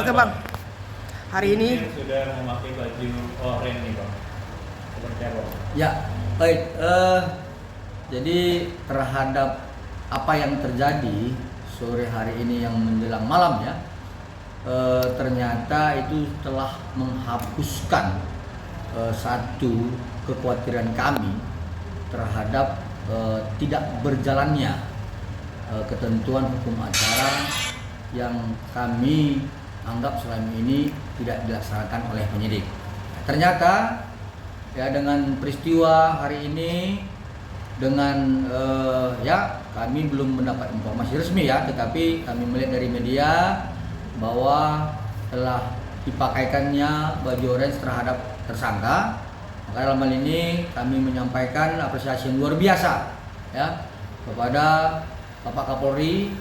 Oke Bang, hari ini sudah memakai baju oranye nih Bang, seperti apa? Ya, baik. Jadi terhadap apa yang terjadi sore hari ini yang menjelang malam ya, ternyata itu telah menghapuskan satu kekhawatiran kami terhadap tidak berjalannya ketentuan hukum acara yang kami anggap selama ini tidak dilaksanakan oleh penyidik. Ternyata ya dengan peristiwa hari ini, dengan ya kami belum mendapat informasi resmi ya, tetapi kami melihat dari media bahwa telah dipakaikannya baju orange terhadap tersangka. Maka dalam hal ini kami menyampaikan apresiasi yang luar biasa ya kepada Bapak Kapolri,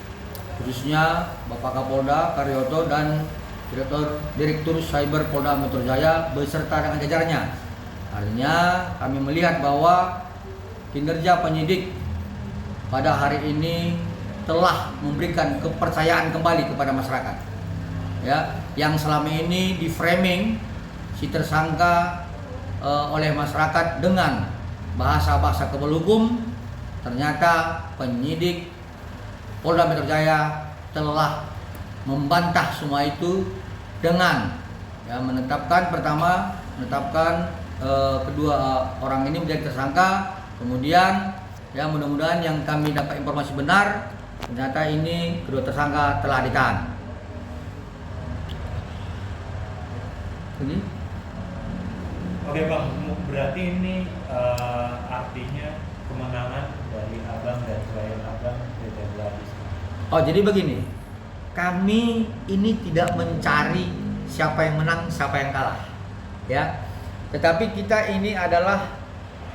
khususnya Bapak Kapolda Karyoto dan Direktur Cyber Polda Metro Jaya beserta dengan jajarannya. Artinya kami melihat bahwa kinerja penyidik pada hari ini telah memberikan kepercayaan kembali kepada masyarakat. Ya, yang selama ini di framing si tersangka oleh masyarakat dengan bahasa-bahasa kebal hukum, ternyata penyidik Polda Metro Jaya telah membantah semua itu dengan ya menetapkan kedua orang ini menjadi tersangka. Kemudian ya mudah-mudahan yang kami dapat informasi benar, ternyata ini kedua tersangka telah ditahan. Oke Bang, berarti ini artinya kemenangan dari Abang dan klien Abang tidak lagi. Oh, jadi begini, kami ini tidak mencari siapa yang menang, siapa yang kalah, ya. Tetapi kita ini adalah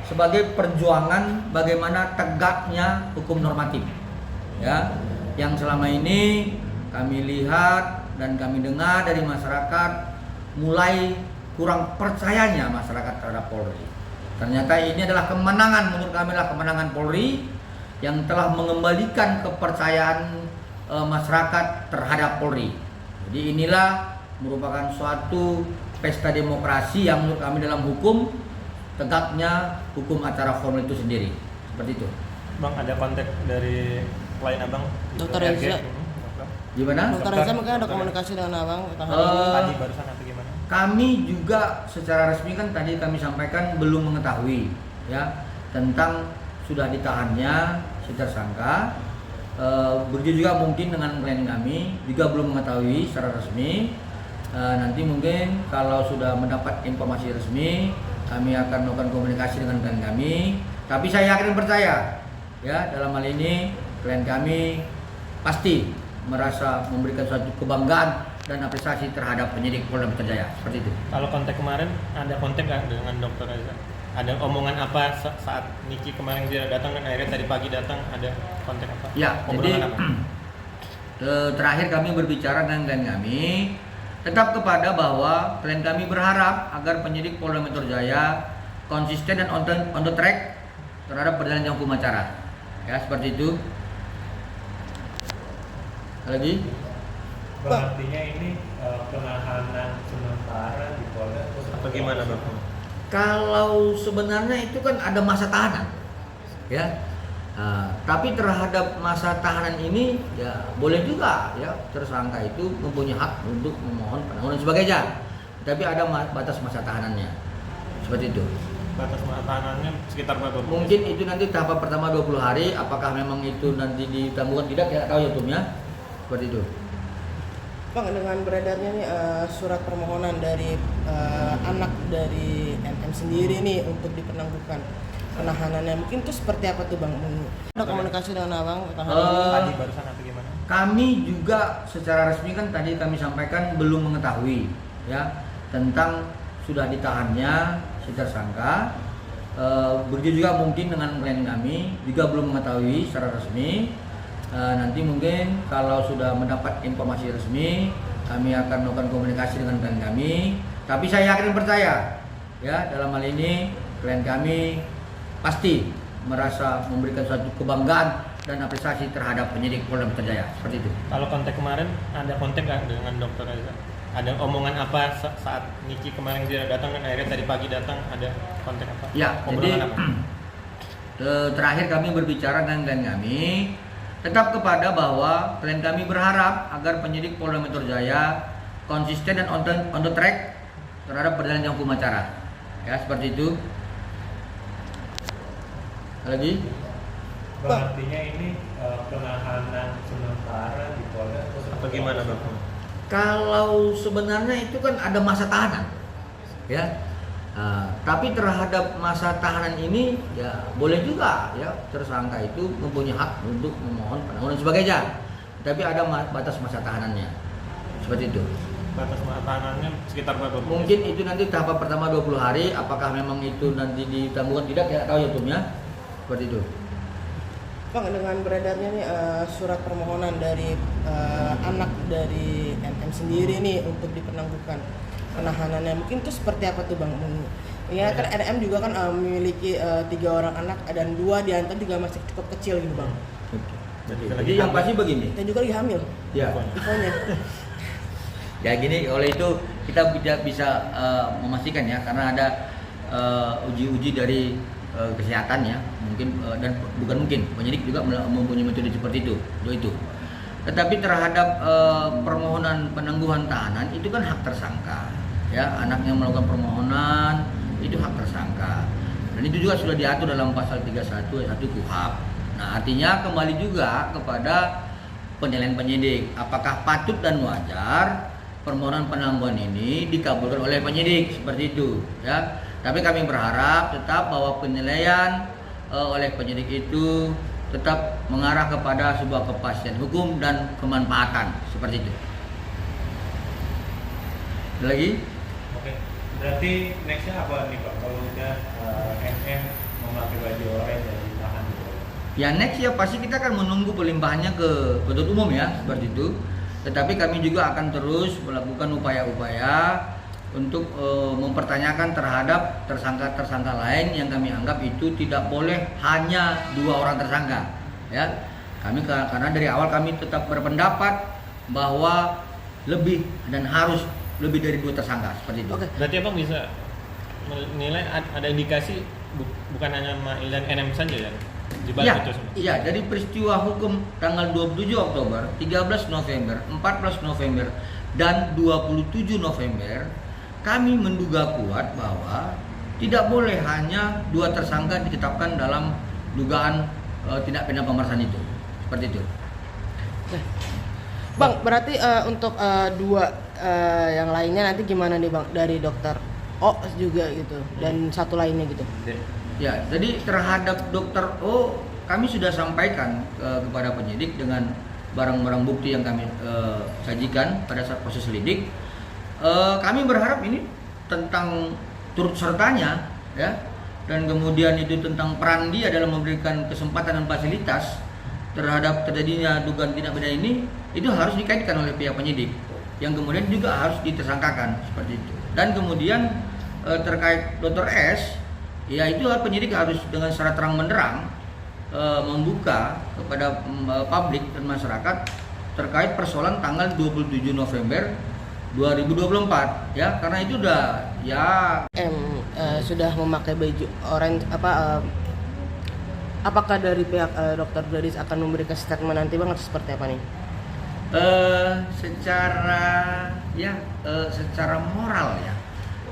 sebagai perjuangan bagaimana tegaknya hukum normatif, ya. Yang selama ini kami lihat dan kami dengar dari masyarakat mulai kurang percayanya masyarakat terhadap Polri. Ternyata ini adalah kemenangan, menurut kami adalah kemenangan Polri yang telah mengembalikan kepercayaan masyarakat terhadap Polri. Jadi inilah merupakan suatu pesta demokrasi yang menurut kami dalam hukum tegaknya hukum acara formal itu sendiri. Seperti itu. Bang, ada kontak dari klien Abang Dr. Reza. Gimana? Dr. Reza mungkin ada komunikasi dengan Abang Tadi barusan atau gimana? Kami juga secara resmi kan tadi kami sampaikan belum mengetahui ya tentang sudah ditahannya si tersangka. Begitu juga mungkin dengan klien kami juga belum mengetahui secara resmi. Nanti mungkin kalau sudah mendapat informasi resmi kami akan melakukan komunikasi dengan klien kami. Tapi saya yakin percaya ya dalam hal ini klien kami pasti merasa memberikan suatu kebanggaan dan apresiasi terhadap penyidik Polda Metro Jaya. Seperti itu. Kalau kontak kemarin ada kontak nggak dengan Dr. Reza? Ada omongan apa saat Niki kemarin dia datang dan akhirnya tadi pagi datang, ada kontak apa? Ya, jadi terakhir kami berbicara dengan klien kami tetap kepada bahwa klien kami berharap agar penyidik Polda Metro Jaya konsisten dan on the track terhadap berjalannya hukum acara. Ya, seperti itu. Lagi? Artinya ini penahanan sementara di Polda atau gimana Bang? Kalau sebenarnya itu kan ada masa tahanan, ya. Tapi terhadap masa tahanan ini ya boleh juga ya tersangka itu mempunyai hak untuk memohon penahanan dan sebagainya. Tapi ada batas masa tahanannya, seperti itu. Batas masa tahanannya sekitar berapa? Mungkin itu nanti tahap pertama 20 hari. Apakah memang itu nanti ditangguhkan tidak? Tidak tahu ya Tum ya. Seperti itu. Bang, dengan beredarnya nih surat permohonan dari anak dari MM sendiri nih untuk dipenangguhkan penahanannya, mungkin itu seperti apa tuh Bang? Ada komunikasi dengan Abang tadi barusan atau gimana? Kami juga secara resmi kan tadi kami sampaikan belum mengetahui ya tentang sudah ditahannya si tersangka. Begitu juga mungkin dengan klien kami juga belum mengetahui secara resmi. Nanti mungkin kalau sudah mendapat informasi resmi kami akan melakukan komunikasi dengan klien kami. Tapi saya yakin percaya ya dalam hal ini klien kami pasti merasa memberikan suatu kebanggaan dan apresiasi terhadap penyidik Polda Metro Jaya. Seperti itu. Kalau kontak kemarin ada kontak nggak dengan Dr. Reza? ada omongan apa saat Niki kemarin dia datang dan akhirnya tadi pagi datang, ada konten apa? Ya, Obrolan jadi apa? terakhir kami berbicara dengan klien kami tetap kepada bahwa klien kami berharap agar penyidik Polda Metro Jaya konsisten dan on the track terhadap berjalannya hukum acara. Ya, seperti itu. Lagi? Bang, artinya ini penahanan sementara di Polda Apa gimana Bang? Kalau sebenarnya itu kan ada masa tahanan, ya. Tapi terhadap masa tahanan ini ya boleh juga ya tersangka itu mempunyai hak untuk memohon penahanan dan sebagainya. Tapi ada batas masa tahanannya, seperti itu. Batas masa tahanannya sekitar berapa? Mungkin itu nanti tahap pertama 20 hari. Apakah memang itu nanti ditangguhkan tidak? Tidak tahu ya hukumnya. Seperti itu. Bang, dengan beredarnya nih surat permohonan dari anak dari NM sendiri nih untuk dipenangguhkan penahanannya, mungkin itu seperti apa tuh Bang? Ya kan NM juga kan memiliki 3 orang anak dan 2 diantara juga masih cukup kecil gitu Bang. Jadi yang pasti begini. Dan juga lagi hamil. Ya. Infonya. Ya gini, oleh itu kita tidak bisa memastikan ya karena ada uji-uji dari kesehatan ya, mungkin dan bukan mungkin penyidik juga mempunyai metode seperti itu. Tetapi terhadap permohonan penangguhan tahanan itu kan hak tersangka. Ya, anaknya melakukan permohonan itu hak tersangka. Dan itu juga sudah diatur dalam pasal 31 ayat 1 KUHP. Nah, artinya kembali juga kepada penilaian penyidik, apakah patut dan wajar permohonan penangguhan ini dikabulkan oleh penyidik seperti itu, ya. Tapi kami berharap tetap bahwa penilaian oleh penyidik itu tetap mengarah kepada sebuah kepastian hukum dan kemanfaatan seperti itu. Ada lagi? Oke, berarti nextnya apa nih Pak kalau udah MM memakai baju oranye dan ditahan gitu? Ya next ya pasti kita akan menunggu pelimpahannya ke penuntut umum ya seperti itu. Tetapi kami juga akan terus melakukan upaya-upaya untuk mempertanyakan terhadap tersangka-tersangka lain yang kami anggap itu tidak boleh hanya 2 orang tersangka ya. Kami karena dari awal kami tetap berpendapat bahwa lebih dan harus lebih dari 2 tersangka seperti itu. Oke. Berarti Abang bisa menilai ada indikasi bukan hanya Mail dan NM saja ya? Di balik itu semua. Iya, dari peristiwa hukum tanggal 27 Oktober, 13 November, 14 November, dan 27 November, kami menduga kuat bahwa tidak boleh hanya 2 tersangka ditetapkan dalam dugaan tindak pidana pemerasan itu. Seperti itu. Bang, berarti untuk 2 yang lainnya nanti gimana nih Bang dari dokter O juga gitu dan satu lainnya gitu. Ya, jadi terhadap dokter O kami sudah sampaikan kepada penyidik dengan barang-barang bukti yang kami sajikan pada saat proses lidik. Kami berharap ini tentang turut sertanya ya, dan kemudian itu tentang peran dia dalam memberikan kesempatan dan fasilitas terhadap terjadinya dugaan tindak pidana ini, itu harus dikaitkan oleh pihak penyidik yang kemudian juga harus ditersangkakan seperti itu. Dan kemudian terkait Dr. S, ya itu penyidik harus dengan secara terang benderang membuka kepada publik dan masyarakat terkait persoalan tanggal 27 November 2024 ya, karena itu udah ya sudah memakai baju oranye apakah dari pihak dokter Gladys akan memberikan statement nanti Bang atau seperti apa nih? Secara moral ya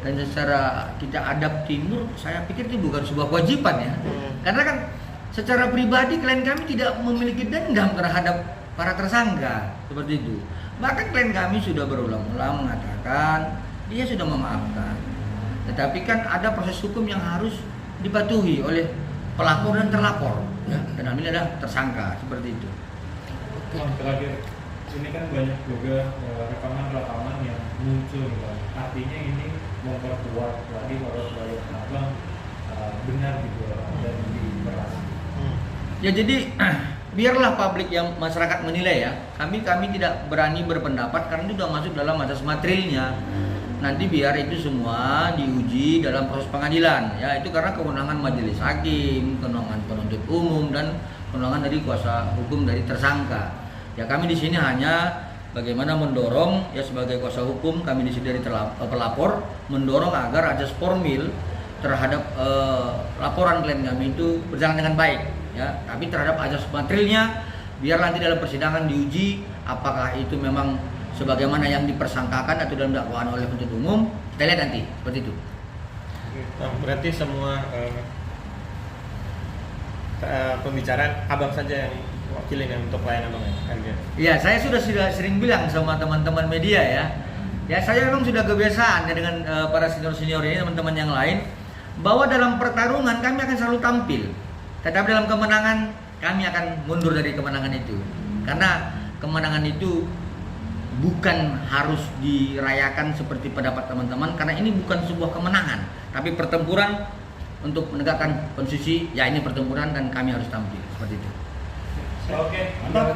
dan secara tidak adab timur, saya pikir itu bukan sebuah kewajiban ya. Karena kan secara pribadi klien kami tidak memiliki dendam terhadap para tersangka seperti itu. Bahkan klien kami sudah berulang-ulang mengatakan dia sudah memaafkan. Tetapi kan ada proses hukum yang harus dipatuhi oleh pelapor dan terlapor ya. Dan ini adalah tersangka seperti itu. Terakhir, ini kan banyak juga rekaman-rekaman yang muncul gitu. Artinya ini memperkuat lagi kalau klien Abang benar gitu dan diberas. Ya jadi biarlah publik yang masyarakat menilai ya. Kami tidak berani berpendapat karena itu sudah masuk dalam asas materialnya. Nanti biar itu semua diuji dalam proses pengadilan ya, itu karena kewenangan majelis hakim, kewenangan penuntut umum dan kewenangan dari kuasa hukum dari tersangka. Ya kami di sini hanya bagaimana mendorong ya sebagai kuasa hukum kami di sini dari pelapor mendorong agar azas formil terhadap laporan klien kami itu berjalan dengan baik ya, tapi terhadap azas materialnya biar nanti dalam persidangan diuji apakah itu memang sebagaimana yang dipersangkakan atau dalam dakwaan oleh penuntut umum. Kita lihat nanti seperti itu. Nah, berarti semua pembicaraan abang saja yang wakilin yang untuk klien abang ya? Iya, saya sudah sering bilang sama teman-teman media ya. Ya saya memang sudah kebiasaan ya, dengan para senior ini teman-teman yang lain bahwa dalam pertarungan kami akan selalu tampil. Tetapi dalam kemenangan kami akan mundur dari kemenangan itu. Karena kemenangan itu bukan harus dirayakan seperti pendapat teman-teman karena ini bukan sebuah kemenangan, tapi pertempuran untuk menegakkan konstitusi. Ya ini pertempuran dan kami harus tampil seperti itu. Oke, mantap.